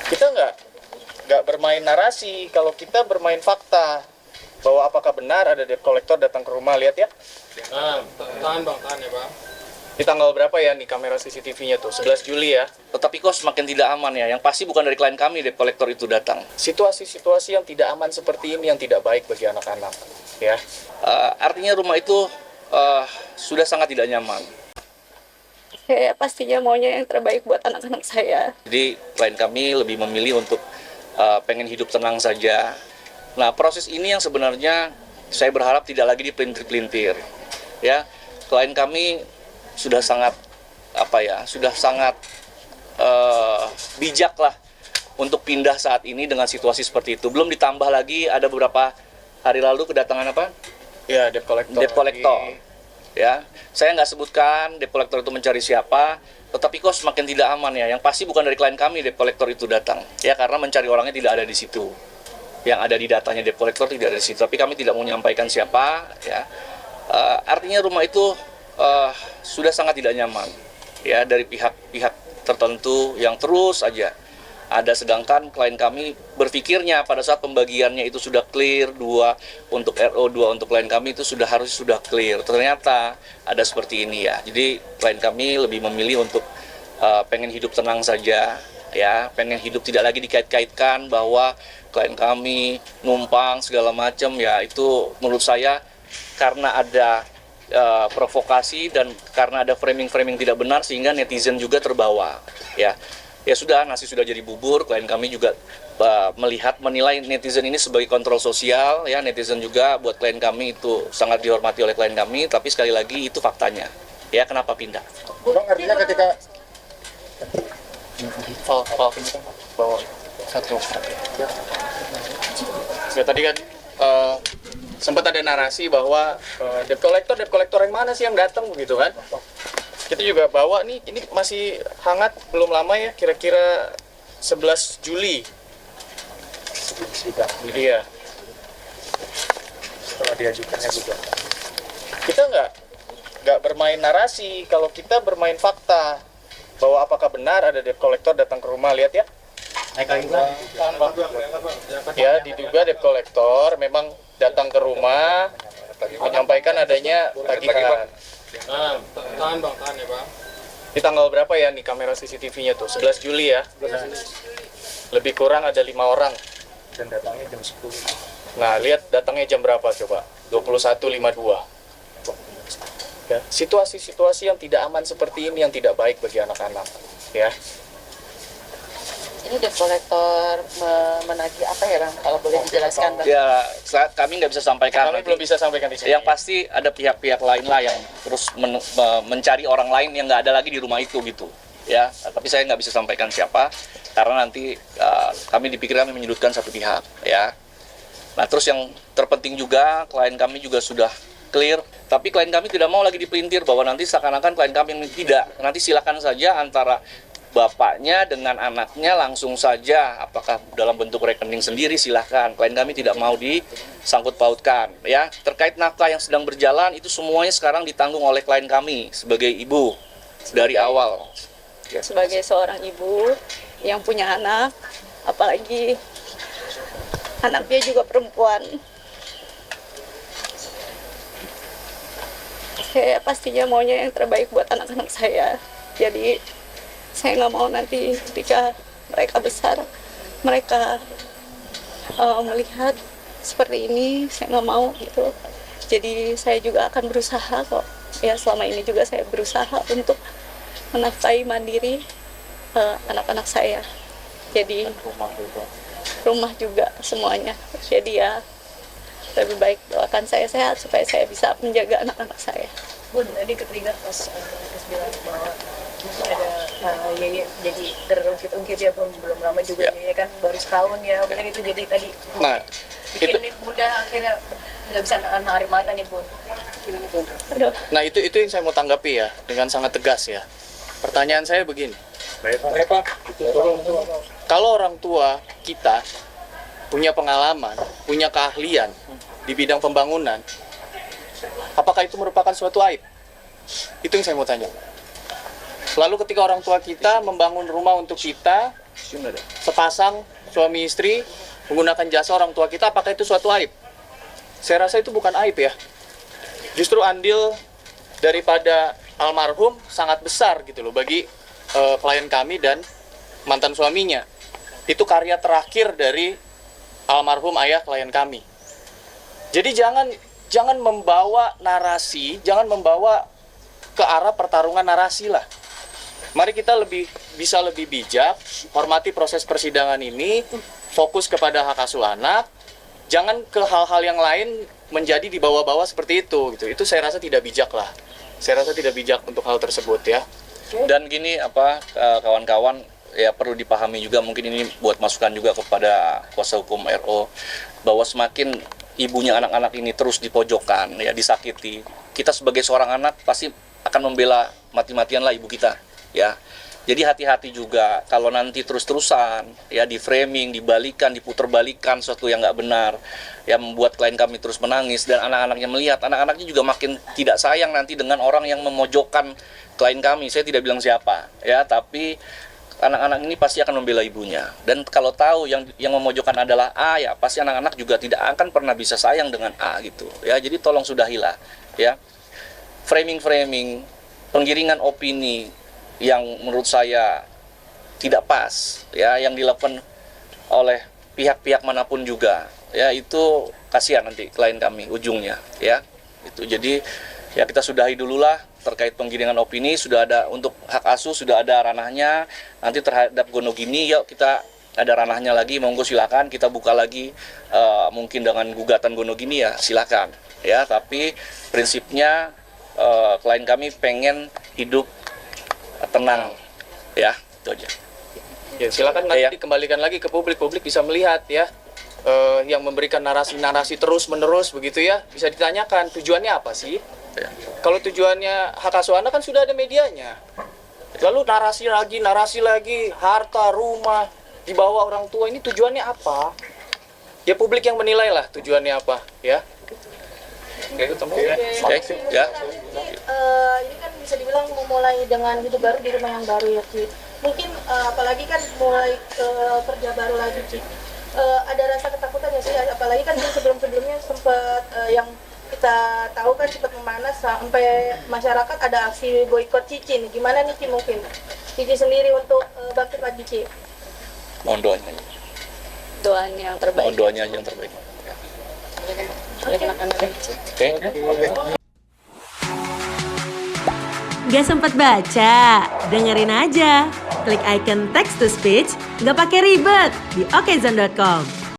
Kita nggak bermain narasi, kalau kita bermain fakta bahwa apakah benar ada debt collector datang ke rumah. Lihat ya, Tahan bang, tahan ya bang. di tanggal berapa ya nih kamera CCTV-nya tuh, 11 Juli ya. Tetapi kok semakin tidak aman ya, yang pasti bukan dari klien kami debt collector itu datang. Situasi-situasi yang tidak aman seperti ini yang tidak baik bagi anak-anak ya. Artinya rumah itu sudah sangat tidak nyaman. Saya pastinya maunya yang terbaik buat anak-anak saya. Jadi klien kami lebih memilih untuk pengen hidup tenang saja. Nah, proses ini yang sebenarnya saya berharap tidak lagi dipelintir-pelintir. Ya, klien kami sudah sangat bijak lah untuk pindah saat ini dengan situasi seperti itu. Belum ditambah lagi ada beberapa hari lalu kedatangan apa? Ya, debt collector. Debt collector. Ya, saya nggak sebutkan debt collector itu mencari siapa, tetapi kok semakin tidak aman ya. Yang pasti bukan dari klien kami debt collector itu datang. Ya, karena mencari orangnya tidak ada di situ. Yang ada di datanya debt collector tidak ada di situ. Tapi kami tidak mau menyampaikan siapa. Ya, artinya rumah itu sudah sangat tidak nyaman. Ya, dari pihak-pihak tertentu yang terus aja ada, sedangkan klien kami berpikirnya pada saat pembagiannya itu sudah clear, 2 untuk RO, 2 untuk klien kami itu harus sudah clear. Ternyata ada seperti ini ya. Jadi klien kami lebih memilih untuk pengen hidup tenang saja ya, pengen hidup tidak lagi dikait-kaitkan bahwa klien kami numpang segala macam ya. Itu menurut saya karena ada provokasi dan karena ada framing-framing tidak benar sehingga netizen juga terbawa ya. Ya sudah, nasi sudah jadi bubur. Klien kami juga menilai netizen ini sebagai kontrol sosial ya. Netizen juga buat klien kami itu sangat dihormati oleh klien kami, tapi sekali lagi itu faktanya ya. Kenapa pindah? Bang, artinya ketika Bawa satu. Ya, tadi kan sempat ada narasi bahwa debt collector yang mana sih yang datang begitu kan? Kita juga bawa nih, ini masih hangat, belum lama ya, kira-kira 11 Juli. Iya. setelah diajukannya juga Kita nggak bermain narasi, kalau kita bermain fakta bahwa apakah benar ada debt collector datang ke rumah. Lihat ya. naik lagi bang. Ya, diduga debt collector memang datang ke rumah menyampaikan adanya tagihan. Tahan bang, tahan ya bang. Di tanggal berapa ya nih kamera CCTV-nya tuh, 11 Juli ya. Lebih kurang ada 5 orang. Dan datangnya jam 10. Nah, lihat datangnya jam berapa coba? 21.52. Ya, situasi-situasi yang tidak aman seperti ini yang tidak baik bagi anak-anak ya. Ini debt collector menagih apa ya Bang? Kalau boleh dijelaskan Bang. Ya, kami nggak bisa sampaikan. Kami belum bisa sampaikan di sini. Yang pasti ada pihak-pihak lain lah yang terus mencari orang lain yang nggak ada lagi di rumah itu gitu ya. Tapi saya nggak bisa sampaikan siapa karena nanti kami dipikir kami menyudutkan satu pihak ya. Nah, terus yang terpenting juga klien kami juga sudah clear, tapi klien kami tidak mau lagi dipelintir bahwa nanti seakan-akan klien kami tidak. Nanti silakan saja antara bapaknya dengan anaknya langsung saja, apakah dalam bentuk rekening sendiri silahkan. Klien kami tidak mau disangkut pautkan ya. Terkait nafkah yang sedang berjalan itu semuanya sekarang ditanggung oleh klien kami sebagai ibu dari awal ya. Sebagai seorang ibu yang punya anak, apalagi anaknya juga perempuan, saya pastinya maunya yang terbaik buat anak-anak saya. Jadi saya nggak mau nanti ketika mereka besar, mereka melihat seperti ini, saya nggak mau gitu. Jadi saya juga akan berusaha kok. Ya, selama ini juga saya berusaha untuk menafkahi mandiri anak-anak saya. Jadi rumah juga semuanya. Jadi ya lebih baik doakan saya sehat supaya saya bisa menjaga anak-anak saya. Bun, tadi ketika pas Gus bilang bahwa ada Yeye jadi terungkit-ungkit ya Bun, belum lama juga Yeye kan baru setahun ya, benar itu jadi tadi Nah, bikin bunda akhirnya nggak bisa narik mata nih Bun. Gimana Bun? Aduh. Nah, itu yang saya mau tanggapi ya dengan sangat tegas ya. Pertanyaan saya begini. Kalau orang tua kita punya pengalaman, punya keahlian di bidang pembangunan, apakah itu merupakan suatu aib? Itu yang saya mau tanya. Lalu ketika orang tua kita membangun rumah untuk kita, sepasang suami istri menggunakan jasa orang tua kita, apakah itu suatu aib? Saya rasa itu bukan aib ya. Justru andil daripada almarhum sangat besar gitu loh bagi klien kami dan mantan suaminya. Itu karya terakhir dari almarhum ayah klien kami. Jadi jangan membawa narasi, jangan membawa ke arah pertarungan narasi lah. Mari kita bisa lebih bijak, hormati proses persidangan ini, fokus kepada hak asuh anak, jangan ke hal-hal yang lain menjadi dibawa-bawa seperti itu gitu. Itu saya rasa tidak bijak lah. Saya rasa tidak bijak untuk hal tersebut ya. Dan gini kawan-kawan, ya perlu dipahami juga, mungkin ini buat masukan juga kepada kuasa hukum RO, bahwa semakin ibunya anak-anak ini terus dipojokkan, ya disakiti, kita sebagai seorang anak pasti akan membela mati-matian lah ibu kita, ya. Jadi hati-hati juga kalau nanti terus-terusan ya di framing, dibalikan, diputerbalikan sesuatu yang nggak benar, ya membuat klien kami terus menangis dan anak-anaknya melihat, anak-anaknya juga makin tidak sayang nanti dengan orang yang memojokkan klien kami. Saya tidak bilang siapa, ya, tapi anak-anak ini pasti akan membela ibunya. Dan kalau tahu yang memojokkan adalah A, ya pasti anak-anak juga tidak akan pernah bisa sayang dengan A gitu. Ya, jadi tolong sudahilah, ya. Framing, penggiringan opini yang menurut saya tidak pas, ya, yang dilakukan oleh pihak-pihak manapun juga, ya, itu kasihan nanti klien kami ujungnya, ya. Itu jadi ya kita sudahi dululah terkait penggiringan opini. Sudah ada untuk hak asuh, sudah ada ranahnya. Nanti terhadap Gonogini, yuk kita ada ranahnya lagi, monggo silakan kita buka lagi, mungkin dengan gugatan Gonogini ya silakan, ya. Tapi prinsipnya klien kami pengen hidup tenang, ya, itu aja. Ya, silakan nanti Ya. dikembalikan lagi ke publik bisa melihat ya, yang memberikan narasi-narasi terus-menerus begitu ya, bisa ditanyakan tujuannya apa sih? Ya. Kalau tujuannya hak asuh anak kan sudah ada medianya. Lalu narasi lagi, harta, rumah dibawa orang tua, ini tujuannya apa? Ya publik yang menilai lah tujuannya apa, ya. Oke, Ya. Ini kan bisa dibilang memulai dengan hidup baru di rumah yang baru ya Ci. Mungkin apalagi kan mulai kerja baru lagi Ci. Ada rasa ketakutan ya sih, apalagi kan sebelum-sebelumnya sempat yang kita tahu kan sempat memanas sampai masyarakat ada aksi boikot Cici nih. Gimana nih Ci mungkin Cici sendiri untuk bangkit lagi Ci? Mohon doanya. Doanya yang terbaik. Mohon doanya aja yang terbaik. Oke. Gak sempat baca? Dengerin aja. Klik icon text to speech, gak pakai ribet di okezone.com.